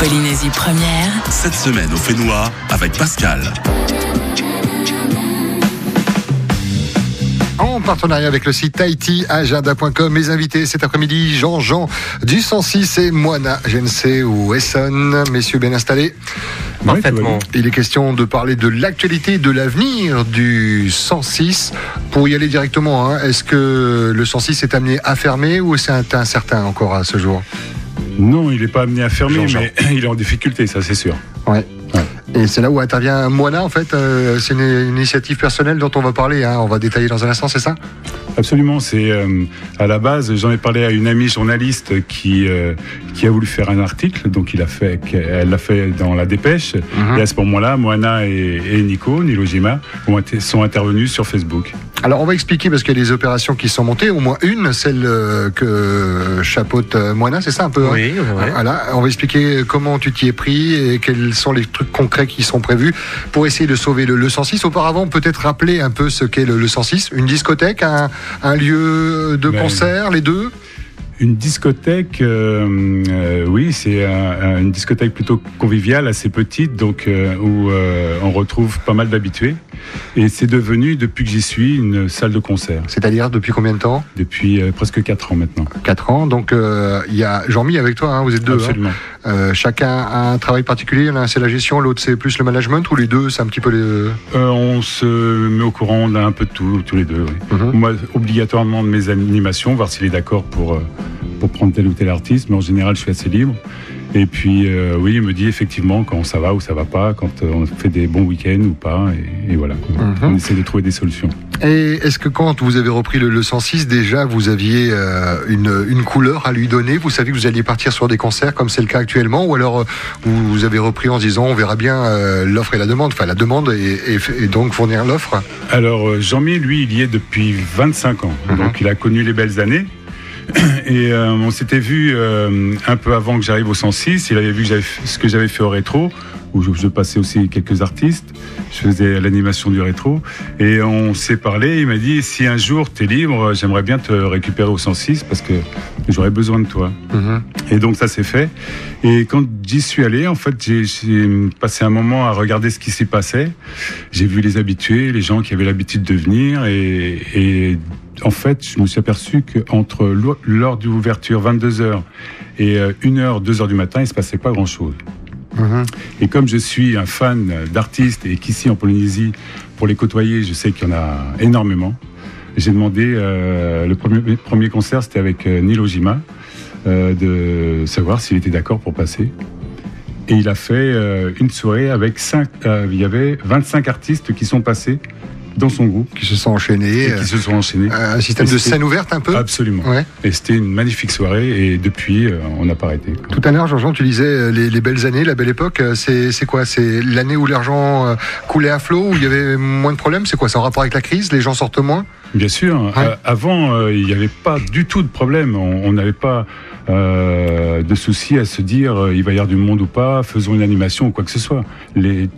Polynésie première. Cette semaine au Fénois avec Pascal. En partenariat avec le site tahitiagenda.com, mes invités cet après-midi, Jean du 106 et Moana GNC ou Essonne. Messieurs, bien installés? Parfaitement. Il est question de parler de l'actualité, de l'avenir du 106. Pour y aller directement, est-ce que le 106 est amené à fermer ou c'est incertain encore à ce jour? Non, il n'est pas amené à fermer, Jean. mais il est en difficulté, ça c'est sûr. Ouais. Et c'est là où intervient Moana, en fait. C'est une initiative personnelle dont on va parler. On va détailler dans un instant, c'est ça? Absolument. C'est à la base, j'en ai parlé à une amie journaliste qui a voulu faire un article. Donc elle l'a fait dans la dépêche. Et à ce moment-là, Moana et Nilojima sont intervenus sur Facebook. Alors on va expliquer parce qu'il y a des opérations qui sont montées, au moins une, celle que chapeaute Moana, c'est ça un peu? Oui, ouais. Voilà, on va expliquer comment tu t'y es pris et quels sont les trucs concrets qui sont prévus pour essayer de sauver le 106. Auparavant, peut-être rappeler un peu ce qu'est le 106, une discothèque, un lieu de concert, les deux? Une discothèque, oui, c'est une discothèque plutôt conviviale, assez petite, donc où on retrouve pas mal d'habitués. Et c'est devenu, depuis que j'y suis, une salle de concert. C'est-à-dire depuis combien de temps? Depuis presque 4 ans maintenant. 4 ans, donc il y a Jean-Mi avec toi, vous êtes deux. Absolument. Chacun a un travail particulier, l'un c'est la gestion, l'autre c'est plus le management, ou les deux c'est un petit peu les... On se met au courant d'un peu de tout, tous les deux. Oui. Moi, obligatoirement de mes animations, voir s'il est d'accord pour prendre tel ou tel artiste, mais en général je suis assez libre. Et puis oui, il me dit effectivement quand ça va ou ça va pas, quand on fait des bons week-ends ou pas, et voilà. On essaie de trouver des solutions. Et est-ce que quand vous avez repris le 106, déjà vous aviez une couleur à lui donner? Vous saviez que vous alliez partir sur des concerts comme c'est le cas actuellement, ou alors vous avez repris en se disant on verra bien l'offre et la demande, enfin la demande et donc fournir l'offre? Alors Jean-Mi, lui, il y est depuis 25 ans, donc il a connu les belles années. Et on s'était vu un peu avant que j'arrive au 106. Il avait vu ce que j'avais fait au rétro, où je passais aussi quelques artistes. Je faisais l'animation du rétro. Et on s'est parlé. Il m'a dit, si un jour tu es libre, j'aimerais bien te récupérer au 106 parce que j'aurais besoin de toi. Et donc ça s'est fait. Et quand j'y suis allé, en fait, j'ai passé un moment à regarder ce qui s'y passait. J'ai vu les habitués, les gens qui avaient l'habitude de venir. Et en fait, je me suis aperçu qu'entre l'heure d'ouverture, 22h, et 1h, 2h du matin, il ne se passait pas grand-chose. Et comme je suis un fan d'artistes et qu'ici en Polynésie, pour les côtoyer, je sais qu'il y en a énormément, j'ai demandé, le premier concert, c'était avec Nilojima, de savoir s'il était d'accord pour passer. Et il a fait une soirée avec il y avait 25 artistes qui sont passés dans son groupe. Qui se sont enchaînés. Un système de scène ouverte un peu? Absolument. Ouais. Et c'était une magnifique soirée et depuis, on n'a pas arrêté. Tout à l'heure, Jean, tu disais les belles années, la belle époque. C'est quoi? C'est l'année où l'argent coulait à flot, où il y avait moins de problèmes? C'est quoi? C'est en rapport avec la crise? Les gens sortent moins? Bien sûr. Ouais. Avant, il n'y avait pas du tout de problème. On n'avait pas de soucis à se dire il va y avoir du monde ou pas, faisons une animation ou quoi que ce soit.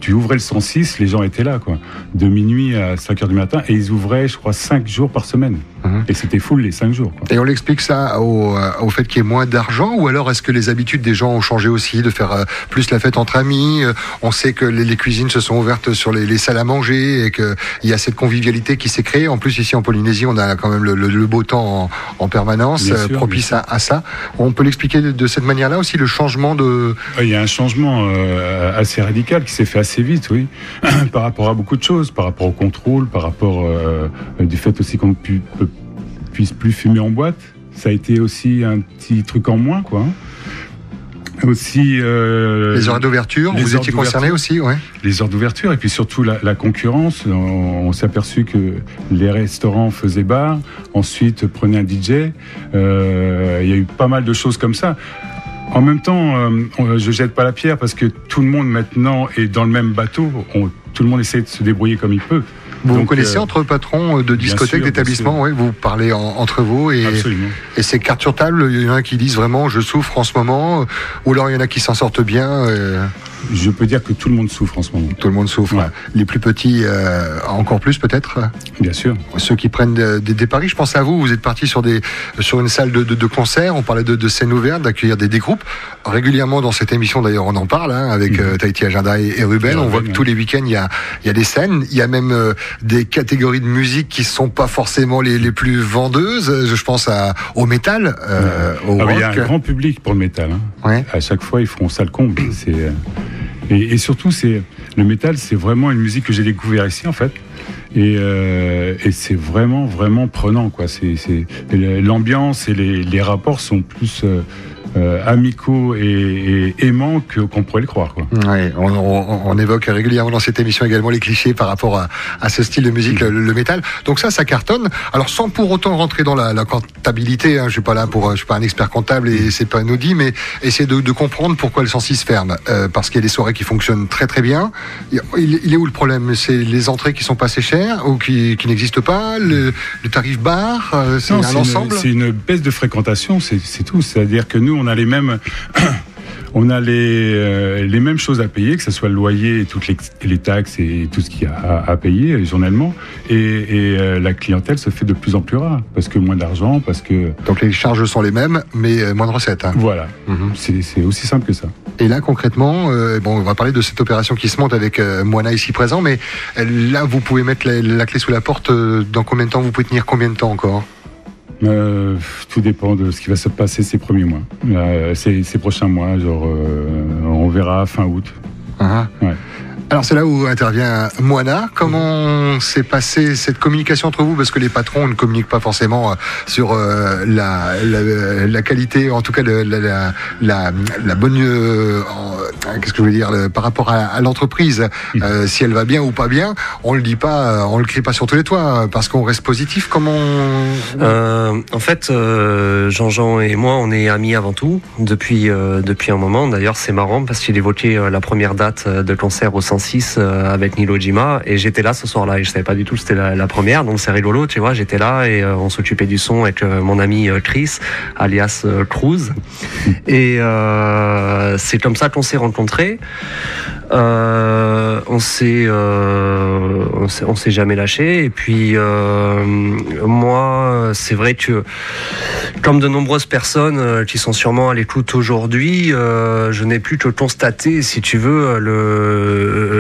Tu ouvrais le 106, les gens étaient là, quoi. De minuit à 5h du matin, et ils ouvraient, je crois, 5 jours par semaine. Et c'était full les 5 jours. Quoi. Et on l'explique ça au fait qu'il y ait moins d'argent, ou alors est-ce que les habitudes des gens ont changé aussi, de faire plus la fête entre amis? On sait que les cuisines se sont ouvertes sur les salles à manger et qu'il y a cette convivialité qui s'est créée. En plus, ici en Polynésie, on a quand même le beau temps en permanence, propice à ça. On peut l'expliquer de cette manière-là aussi, le changement de... Il y a un changement assez radical qui s'est fait assez vite, oui, par rapport à beaucoup de choses, par rapport au contrôle, par rapport du fait aussi qu'on ne puisse plus fumer en boîte. Ça a été aussi un petit truc en moins, quoi. Aussi les heures d'ouverture, vous étiez concerné aussi, ouais. Les heures d'ouverture et puis surtout la concurrence. On s'est aperçu que les restaurants faisaient bar, ensuite prenaient un DJ. Il y a eu pas mal de choses comme ça. En même temps, je jette pas la pierre parce que tout le monde maintenant est dans le même bateau. Tout le monde essaie de se débrouiller comme il peut. Vous connaissez entre patrons de discothèques, d'établissements, vous parlez entre vous et c'est carte sur table. Il y en a qui disent vraiment je souffre en ce moment, ou alors il y en a qui s'en sortent bien. je peux dire que tout le monde souffre en ce moment. Tout le monde souffre. Ouais. Les plus petits, encore plus peut-être. Bien sûr. Ceux qui prennent des paris. Je pense à vous. Vous êtes parti sur une salle de concert. On parlait de scène ouverte, d'accueillir des groupes. Régulièrement dans cette émission, d'ailleurs, on en parle avec Tahiti Agenda et Ruben. On voit que tous les week-ends, il y a des scènes. Il y a même des catégories de musique qui sont pas forcément les plus vendeuses. Je pense au métal, au rock. Il y a un grand public pour le métal. Ouais. À chaque fois, ils feront ça le comble. Et surtout, le métal, c'est vraiment une musique que j'ai découvert ici, en fait. Et c'est vraiment, vraiment prenant, quoi. L'ambiance et les rapports sont plus amicaux et aimants qu'on pourrait le croire, quoi. Ouais, on évoque régulièrement dans cette émission également les clichés par rapport à ce style de musique, le métal. Donc ça cartonne. Alors sans pour autant rentrer dans la comptabilité, je suis pas un expert comptable et c'est pas anodin, mais essayer de comprendre pourquoi le 106 ferme. Parce qu'il y a des soirées qui fonctionnent très très bien. Il est où le problème? C'est les entrées qui sont pas assez chères ou qui n'existent pas, le tarif bar, c'est un ensemble. C'est une baisse de fréquentation, c'est tout. C'est-à-dire que nous, on a les mêmes choses à payer, que ce soit le loyer et toutes les taxes et tout ce qu'il y a à payer journellement. Et la clientèle se fait de plus en plus rare parce que moins d'argent, parce que... Donc les charges sont les mêmes, mais moins de recettes. Voilà, c'est aussi simple que ça. Et là, concrètement, on va parler de cette opération qui se monte avec Moana ici présent, mais là, vous pouvez mettre la clé sous la porte. Dans combien de temps? Vous pouvez tenir combien de temps encore? Tout dépend de ce qui va se passer ces premiers mois. Ces prochains mois, on verra fin août. Ouais. Alors c'est là où intervient Moana. Comment s'est passée cette communication entre vous? Parce que les patrons ne communiquent pas forcément sur la qualité, en tout cas la bonne... qu'est-ce que je veux dire par rapport à l'entreprise, si elle va bien ou pas bien, on le dit pas, on le crie pas sur tous les toits parce qu'on reste positif. Comment en fait, Jean-Jean et moi, on est amis avant tout depuis un moment. D'ailleurs, c'est marrant parce qu'il évoquait la première date de concert au 106 avec Nilo Jima et j'étais là ce soir-là et je savais pas du tout que c'était la première, donc c'est rigolo, tu vois. J'étais là et on s'occupait du son avec mon ami Chris, alias Cruz, et c'est comme ça qu'on s'est rencontrés. On s'est jamais lâché. Et puis moi, c'est vrai que comme de nombreuses personnes qui sont sûrement à l'écoute aujourd'hui, je n'ai plus que constater, si tu veux,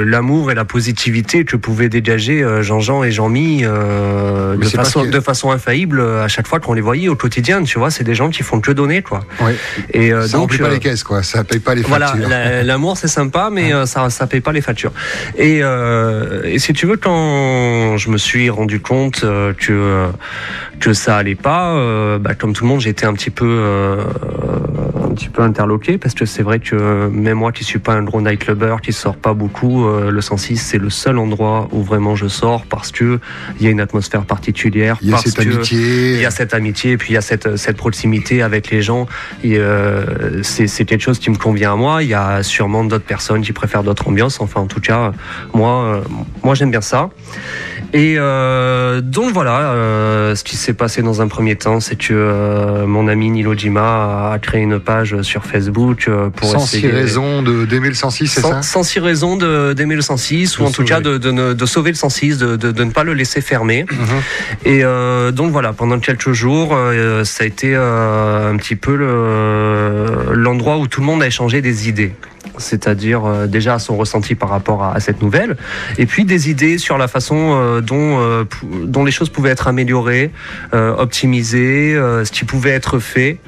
l'amour et la positivité que pouvaient dégager Jean-Jean et Jean-Mi de façon infaillible à chaque fois qu'on les voyait au quotidien. Tu vois, c'est des gens qui font que donner, quoi. Oui. Et ça donc remplit pas les caisses, quoi. Ça paye pas les factures. Voilà, l'amour c'est sympa, mais ça paye pas les factures. Et si tu veux, quand je me suis rendu compte que ça allait pas, comme tout le monde, j'étais un petit peu interloqué, parce que c'est vrai que même moi qui suis pas un gros nightclubber, qui sort pas beaucoup, le 106 c'est le seul endroit où vraiment je sors, parce que il y a une atmosphère particulière, il y a cette amitié, et puis il y a cette proximité avec les gens. Et c'est quelque chose qui me convient à moi. Il y a sûrement d'autres personnes qui préfèrent d'autres ambiances. Enfin, en tout cas, moi j'aime bien ça. Et donc voilà, ce qui s'est passé dans un premier temps, c'est que mon ami Nilo Jima a créé une page sur Facebook pour sans essayer... 6 raisons d'aimer le 106, c'est ça? Sans 6 raisons d'aimer le 106, ou en tout cas de sauver le 106, de ne pas le laisser fermer. Et donc voilà, pendant quelques jours, ça a été un petit peu l'endroit où tout le monde a échangé des idées. C'est-à-dire déjà son ressenti par rapport à cette nouvelle, et puis des idées sur la façon dont les choses pouvaient être améliorées, optimisées, ce qui pouvait être fait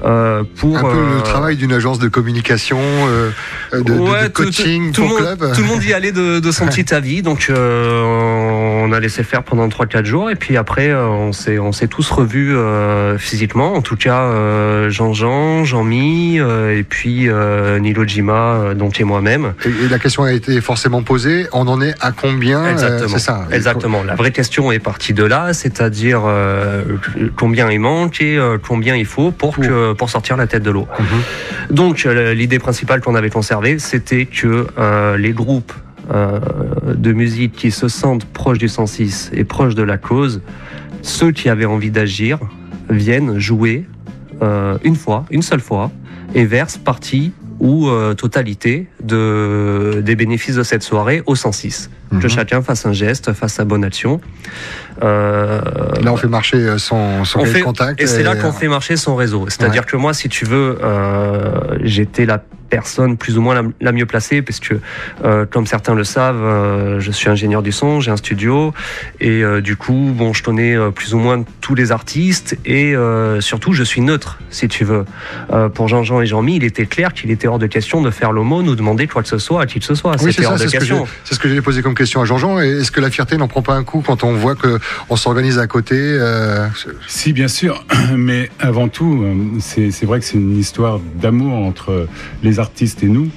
pour... Un peu le travail d'une agence de communication, de coaching pour club. Tout le monde y allait de son petit avis, donc on a laissé faire pendant 3-4 jours, et puis après on s'est tous revus physiquement, en tout cas Jean-Jean, Jean-Mi, et puis Nilo Jima, dont et moi-même. Et la question a été forcément posée, on en est à combien? Exactement. C'est ça. Exactement. La vraie question est partie de là, c'est-à-dire combien il manque et combien il faut pour sortir la tête de l'eau. Donc l'idée principale qu'on avait conservée, c'était que les groupes de musique qui se sentent proches du 106 et proches de la cause, ceux qui avaient envie d'agir, viennent jouer une seule fois, et versent partie ou totalité des bénéfices de cette soirée au 106. Que chacun fasse un geste, fasse sa bonne action. Là, on fait marcher son contact. Et c'est là qu'on fait marcher son réseau. C'est-à-dire que moi, si tu veux, j'étais la personne plus ou moins la mieux placée, parce que, comme certains le savent, je suis ingénieur du son, j'ai un studio, et du coup, bon, je connais plus ou moins tous les artistes, et surtout, je suis neutre, si tu veux. Pour Jean-Jean et Jean-Mi, il était clair qu'il était hors de question de faire l'aumône ou demander quoi que ce soit à qui que ce soit. Oui, c'était hors de question. C'est ce que j'ai posé comme question à Jean-Jean. Est-ce que la fierté n'en prend pas un coup quand on voit qu'on s'organise à côté Si, bien sûr, mais avant tout, c'est vrai que c'est une histoire d'amour entre les artistes et nous.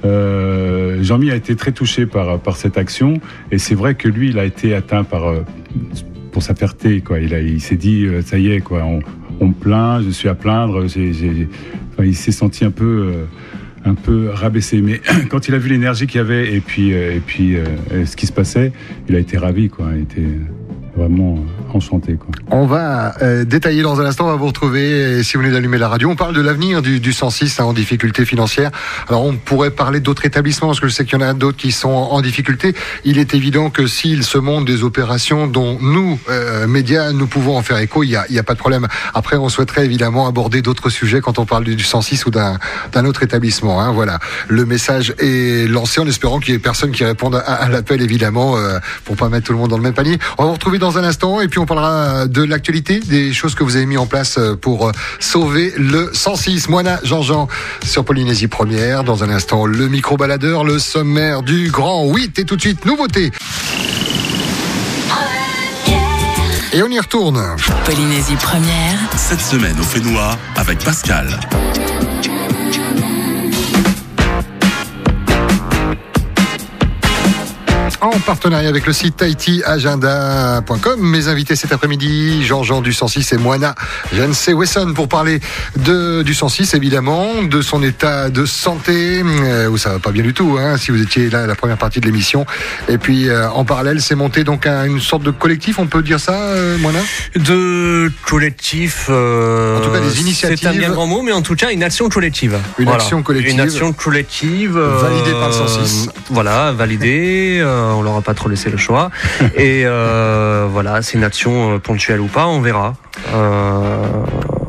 Jean-Mi a été très touché par cette action, et c'est vrai que lui, il a été atteint pour sa fierté, quoi. Il s'est dit, ça y est, quoi, on me plaint, je suis à plaindre. Il s'est senti un peu rabaissé, mais quand il a vu l'énergie qu'il y avait et puis ce qui se passait, il a été ravi, quoi. Il était vraiment enchanté, quoi. On va détailler dans un instant, on va vous retrouver si vous venez d'allumer la radio. On parle de l'avenir du 106 en difficulté financière. Alors on pourrait parler d'autres établissements, parce que je sais qu'il y en a d'autres qui sont en difficulté. Il est évident que s'il se monte des opérations dont nous, médias, nous pouvons en faire écho, il y a pas de problème. Après, on souhaiterait évidemment aborder d'autres sujets quand on parle du 106 ou d'un autre établissement, hein. Voilà, le message est lancé en espérant qu'il y ait personne qui réponde à l'appel, évidemment, pour pas mettre tout le monde dans le même panier. On va vous retrouver dans un instant, et puis on parlera de l'actualité, des choses que vous avez mis en place pour sauver le 106. Moana, Jean-Jean sur Polynésie Première. Dans un instant, le micro-baladeur, le sommaire du Grand 8, et tout de suite, nouveauté. Et on y retourne. Polynésie Première. Cette semaine au Fénois avec Pascal. En partenariat avec le site tahitiagenda.com. Mes invités cet après-midi, Jean-Jean du 106 et Moana Jensé Wesson, pour parler du 106, évidemment, de son état de santé, où ça va pas bien du tout, hein, si vous étiez là la première partie de l'émission. Et puis, en parallèle, c'est monté donc à une sorte de collectif, on peut dire ça, Moana ? De collectif, en tout cas, des initiatives. C'est un bien grand mot, mais en tout cas, une action collective. Une action collective. Une action collective. Validée par le 106. Voilà, validée. On leur a pas trop laissé le choix. Et voilà, c'est une action ponctuelle ou pas, on verra.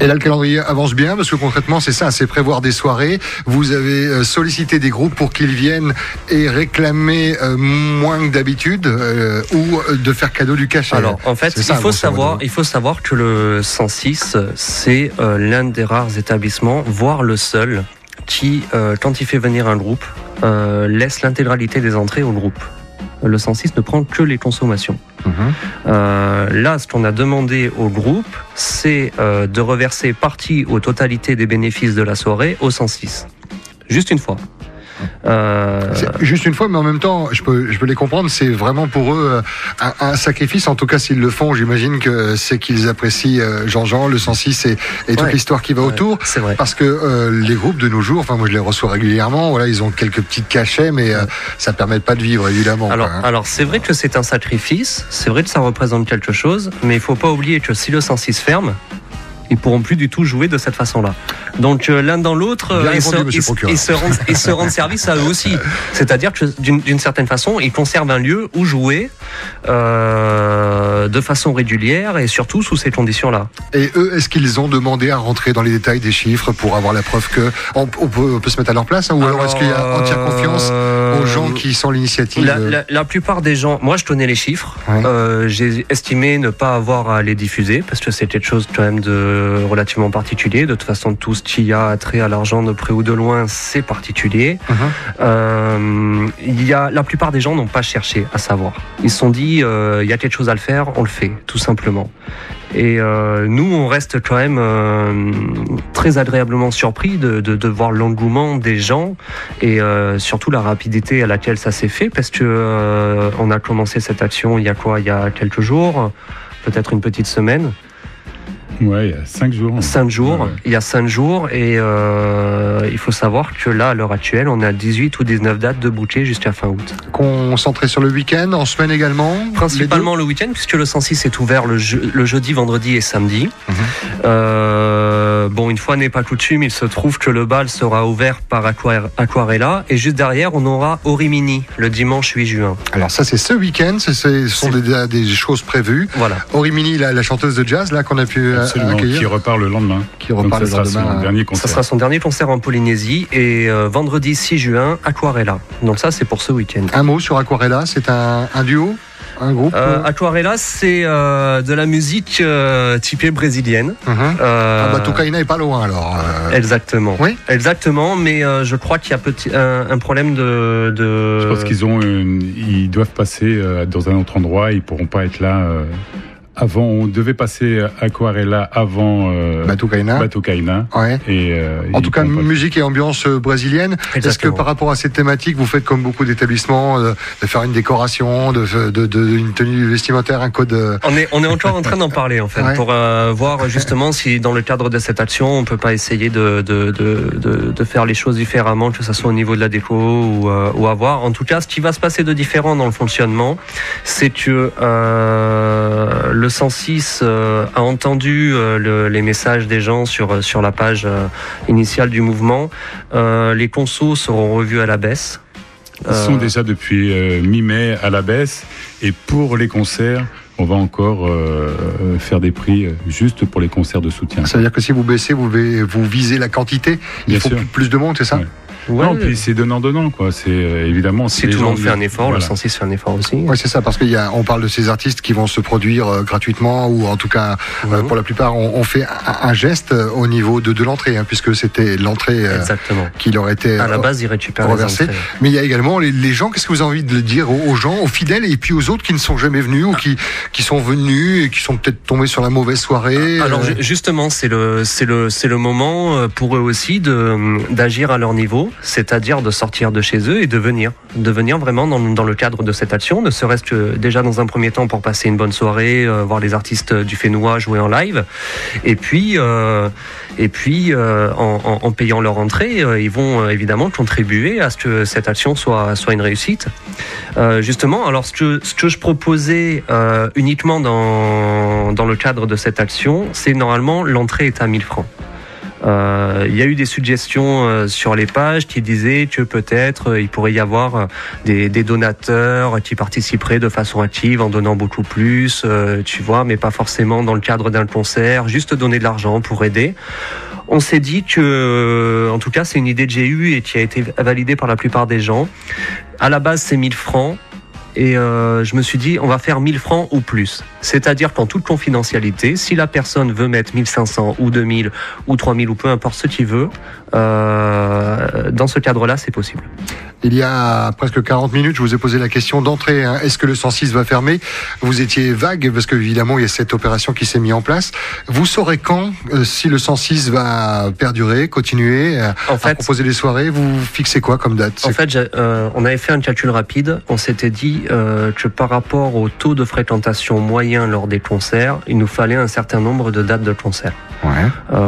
Et là, le calendrier avance bien, parce que concrètement, c'est ça, c'est prévoir des soirées. Vous avez sollicité des groupes pour qu'ils viennent et réclamer moins que d'habitude, ou de faire cadeau du cachet. Alors, en fait, il faut savoir que le 106, c'est l'un des rares établissements, voire le seul, qui, quand il fait venir un groupe, laisse l'intégralité des entrées au groupe. Le 106 ne prend que les consommations. Là, ce qu'on a demandé au groupe, c'est de reverser partie ou totalité des bénéfices de la soirée au 106. Juste une fois. C'est juste une fois, mais en même temps, je peux les comprendre. C'est vraiment pour eux un sacrifice. En tout cas, s'ils le font, j'imagine que c'est qu'ils apprécient Jean-Jean, le 106 et toute l'histoire qui va autour. C'est vrai. Parce que les groupes de nos jours, enfin moi je les reçois régulièrement. Voilà, ils ont quelques petits cachets, mais ça permet pas de vivre, évidemment. Alors c'est vrai que c'est un sacrifice. C'est vrai que ça représente quelque chose, mais il faut pas oublier que si le 106 ferme, ils pourront plus du tout jouer de cette façon-là. Donc l'un dans l'autre, ils se rendent service à eux aussi. C'est-à-dire que d'une certaine façon, ils conservent un lieu où jouer de façon régulière et surtout sous ces conditions-là. Et eux, est-ce qu'ils ont demandé à rentrer dans les détails des chiffres pour avoir la preuve que on peut se mettre à leur place, hein, ou alors est-ce qu'il y a entière confiance aux gens qui sont l'initiative? La plupart des gens, moi je connais les chiffres. Ouais. J'ai estimé ne pas avoir à les diffuser parce que c'est quelque chose quand même de relativement particulier. De toute façon, tout ce qui a trait à l'argent de près ou de loin, c'est particulier. La plupart des gens n'ont pas cherché à savoir. Ils se sont dit, il y a quelque chose à le faire, on le fait, tout simplement. Et nous, on reste quand même très agréablement surpris de voir l'engouement des gens et surtout la rapidité à laquelle ça s'est fait, parce que on a commencé cette action il y a quelques jours, peut-être une petite semaine. Ouais, il y a 5 jours. 5 jours, Ouais. il y a 5 jours, et il faut savoir que là, à l'heure actuelle, on a 18 ou 19 dates de bouquet jusqu'à fin août. Concentré sur le week-end, en semaine également. Principalement le week-end, puisque le 106 est ouvert le jeudi, vendredi et samedi. Bon, une fois n'est pas coutume, il se trouve que le bal sera ouvert par Aquarella, et juste derrière, on aura Orimini, le dimanche 8 juin. Alors ça, c'est ce week-end, ce sont des choses prévues. Voilà. Orimini, la chanteuse de jazz, là, qu'on a pu Absolument, accueillir. qui repart le lendemain. Qui repart Donc, le ça sera lendemain. son dernier Ça concert. sera son dernier concert en Polynésie, et vendredi 6 juin, Aquarella. Donc ça, c'est pour ce week-end. Un mot sur Aquarella, c'est un duo, un groupe. Aquarella, c'est de la musique typée brésilienne. Batucaina est pas loin alors. Exactement. Oui. Exactement, mais je crois qu'il y a un problème de. Je pense ils doivent passer dans un autre endroit. Ils pourront pas être là. Avant, on devait passer Aquarella avant Batucaina. Ouais. Et En ils tout cas, pourront pas- musique et ambiance brésilienne. Est-ce que Exactement. par rapport à cette thématique, vous faites comme beaucoup d'établissements, de faire une décoration, une tenue vestimentaire, un code On est encore en train d'en parler en fait, Ouais. pour voir justement si dans le cadre de cette action, on peut pas essayer de faire les choses différemment, que ce soit au niveau de la déco ou à voir. En tout cas, ce qui va se passer de différent dans le fonctionnement, c'est que le 106 a entendu les messages des gens sur la page initiale du mouvement. Les consos seront revus à la baisse. Ils sont déjà depuis mi-mai à la baisse. Et pour les concerts, on va encore faire des prix juste pour les concerts de soutien. Ça veut dire que si vous baissez, vous visez la quantité. Il Bien faut sûr. plus de monde, c'est ça? Ouais. Ouais. Non, puis c'est donnant, quoi. C'est évidemment. Si les tout le gens monde fait un effort, voilà. le 106 fait un effort aussi. Oui, c'est ça, parce on parle de ces artistes qui vont se produire gratuitement, ou en tout cas, pour la plupart, on fait un geste au niveau de l'entrée, puisque c'était l'entrée Exactement. qui leur était À la base, ils récupèrent les reversée. entrées. Mais il y a également les gens. Qu'est-ce que vous avez envie de dire aux gens, aux fidèles, et puis aux autres qui ne sont jamais venus, ou qui sont venus et qui sont peut-être tombés sur la mauvaise soirée? Alors justement, c'est le moment pour eux aussi d'agir à leur niveau, c'est-à-dire de sortir de chez eux et de venir vraiment dans le cadre de cette action, ne serait-ce que déjà dans un premier temps pour passer une bonne soirée, voir les artistes du Fénois jouer en live, et puis en payant leur entrée, ils vont évidemment contribuer à ce que cette action soit une réussite. Justement, alors ce que je proposais uniquement dans le cadre de cette action, c'est normalement l'entrée est à 1000 francs. Il y a eu des suggestions sur les pages qui disaient que peut-être il pourrait y avoir des donateurs qui participeraient de façon active en donnant beaucoup plus, tu vois, mais pas forcément dans le cadre d'un concert, juste donner de l'argent pour aider. On s'est dit que, en tout cas, c'est une idée que j'ai eue et qui a été validée par la plupart des gens. À la base, c'est 1000 francs. Et je me suis dit, on va faire 1000 francs ou plus. C'est-à-dire qu'en toute confidentialité, si la personne veut mettre 1500 ou 2000 ou 3000 ou peu importe ce qu'il veut, dans ce cadre-là, c'est possible. Il y a presque 40 minutes, je vous ai posé la question d'entrée. Est-ce que le 106 va fermer? Vous étiez vague, parce qu'évidemment, il y a cette opération qui s'est mise en place. Vous saurez quand, si le 106 va perdurer, continuer à proposer des soirées? Vous fixez quoi comme date? En fait, on avait fait un calcul rapide. On s'était dit que par rapport au taux de fréquentation moyen lors des concerts, il nous fallait un certain nombre de dates de concert. Ouais.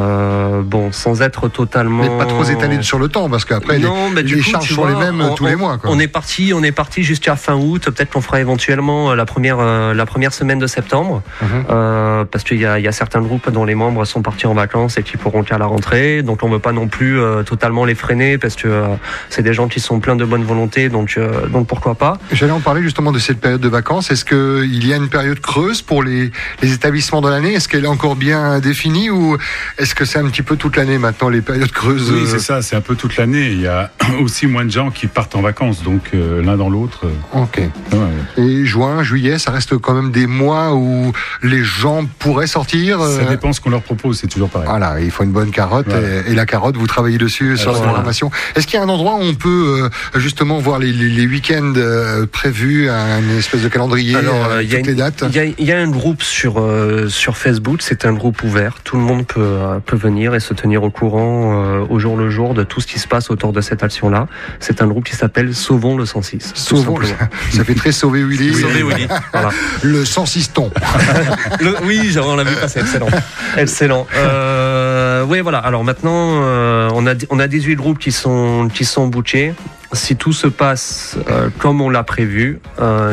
Bon, sans être totalement... Mais pas trop étalé sur le temps, parce qu'après, les charges sont les mêmes tous les mois, quoi. On est parti jusqu'à fin août. Peut-être qu'on fera éventuellement la première semaine de septembre, parce qu'il y a certains groupes dont les membres sont partis en vacances et qui pourront qu'à la rentrée. Donc on veut pas non plus totalement les freiner, parce que c'est des gens qui sont pleins de bonne volonté. Donc pourquoi pas. J'allais en parler justement de cette période de vacances. Est-ce qu'il y a une période creuse pour les établissements dans l'année? Est-ce qu'elle est encore bien définie, ou est-ce que c'est un petit peu toute l'année maintenant, les périodes creuses? Oui, c'est ça, c'est un peu toute l'année. Il y a aussi moins de gens qui partent en vacances, donc l'un dans l'autre. Ok. Ouais. Et juin, juillet, ça reste quand même des mois où les gens pourraient sortir. Ça dépend ce qu'on leur propose, c'est toujours pareil. Voilà, il faut une bonne carotte, ouais. Et la carotte, vous travaillez dessus sur la programmation. Est-ce qu'il y a un endroit où on peut justement voir les week-ends prévus, une espèce de calendrier, toutes les dates? Il y a un groupe sur Facebook, c'est un groupe ouvert. Tout le monde peut venir et se tenir au courant au jour le jour de tout ce qui se passe autour de cette action-là. C'est un groupe groupe qui s'appelle Sauvons le 106. Sauvons, ça fait très Sauver Willy. Sauver Willy, voilà. Le 106 tons. Oui, on l'a vu passer, excellent. Oui, voilà. Alors maintenant, on a 18 groupes qui sont bookés. Si tout se passe comme on l'a prévu,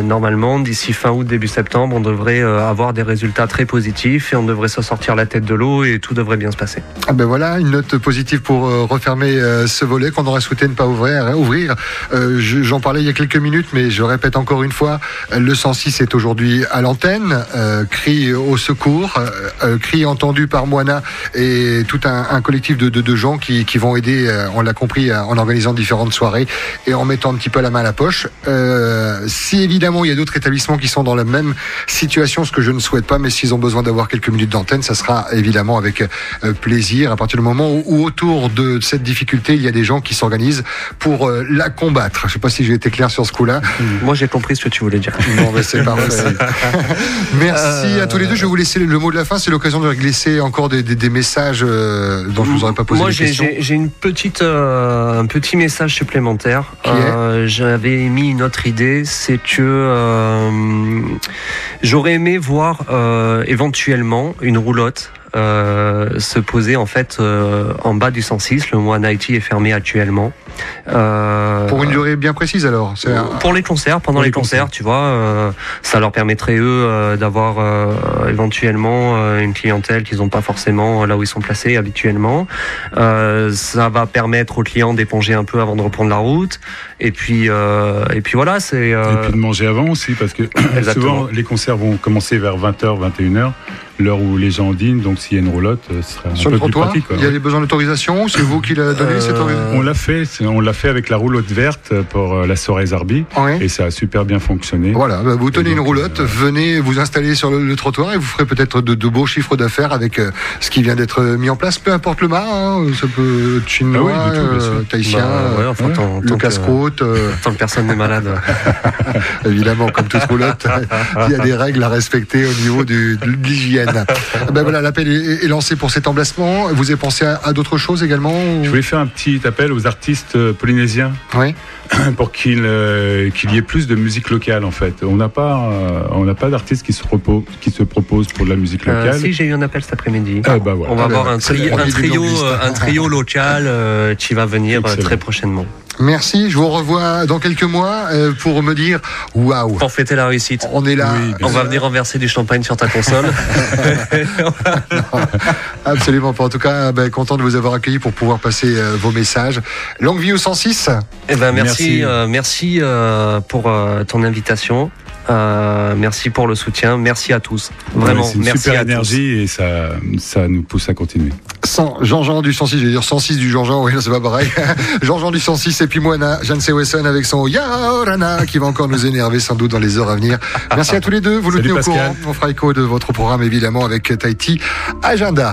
normalement, d'ici fin août, début septembre, on devrait avoir des résultats très positifs et on devrait se sortir la tête de l'eau et tout devrait bien se passer. Ah ben voilà, une note positive pour refermer ce volet qu'on aurait souhaité ne pas ouvrir. J'en parlais il y a quelques minutes, mais je répète encore une fois, le 106 est aujourd'hui à l'antenne, cri au secours, cri entendu par Moana et tout un collectif de gens qui vont aider, on l'a compris, en organisant différentes soirées et en mettant un petit peu la main à la poche. Si évidemment il y a d'autres établissements qui sont dans la même situation, ce que je ne souhaite pas, mais s'ils ont besoin d'avoir quelques minutes d'antenne, ça sera évidemment avec plaisir, à partir du moment où autour de cette difficulté, il y a des gens qui s'organisent pour la combattre. Je ne sais pas si j'ai été clair sur ce coup-là. Moi j'ai compris ce que tu voulais dire. Bon, ben c'est parfait. Merci à tous les deux. Je vais vous laisser le mot de la fin. C'est l'occasion de glisser encore des messages dont je vous aurais pas posé des questions. Moi j'ai un petit message supplémentaire. J'avais mis une autre idée, c'est que j'aurais aimé voir éventuellement une roulotte se poser en fait en bas du 106. Le Moana Haiti est fermé actuellement. Pour une durée bien précise alors. Pour les concerts, pendant les concerts, tu vois, ça leur permettrait eux d'avoir éventuellement une clientèle qu'ils n'ont pas forcément là où ils sont placés habituellement. Ça va permettre aux clients d'éponger un peu avant de reprendre la route. Et puis voilà, c'est. Et puis de manger avant aussi, parce que souvent les concerts vont commencer vers 20h, 21h. L'heure où les gens dînent, donc s'il y a une roulotte, ce serait sur un le peu plus trottoir, pratique. Il y avait besoin d'autorisation, c'est vous qui l'avez donné cette autorisation? On l'a fait avec la roulotte verte pour la soirée Zarbi, et ça a super bien fonctionné. Voilà, vous tenez une roulotte, venez vous installer sur le trottoir et vous ferez peut-être de beaux chiffres d'affaires avec ce qui vient d'être mis en place, peu importe le mât, hein, ça peut être chinois, tahitien, le casse-croûte. Tant que personne n'est malade. Évidemment, comme toute roulotte, il y a des règles à respecter au niveau de l'hygiène. Ben voilà, l'appel est lancé pour cet emplacement. Vous avez pensé à d'autres choses également? Je voulais faire un petit appel aux artistes polynésiens. Oui. Pour qu'il y ait plus de musique locale en fait. On n'a pas d'artistes qui se proposent pour de la musique locale. Si, j'ai eu un appel cet après-midi. Voilà. On va avoir un trio local qui va venir très prochainement. Merci, je vous revois dans quelques mois pour me dire waouh. Pour fêter la réussite. On est là. Oui, on va venir renverser du champagne sur ta console. Non, absolument pas. En tout cas, content de vous avoir accueilli pour pouvoir passer vos messages. Longue vie au 106. Eh ben merci pour ton invitation. Merci pour le soutien. Merci à tous. Vraiment, c'est une merci super à énergie tous. Et ça nous pousse à continuer. Jean-Jean du 106, je vais dire 106 du Jean-Jean, oui, c'est pas pareil. Jean-Jean du 106 et puis Moana, Janse Wesson avec son Yaorana qui va encore nous énerver sans doute dans les heures à venir. Merci à tous les deux, vous nous tenez au courant. On fera écho de votre programme évidemment avec Tahiti Agenda.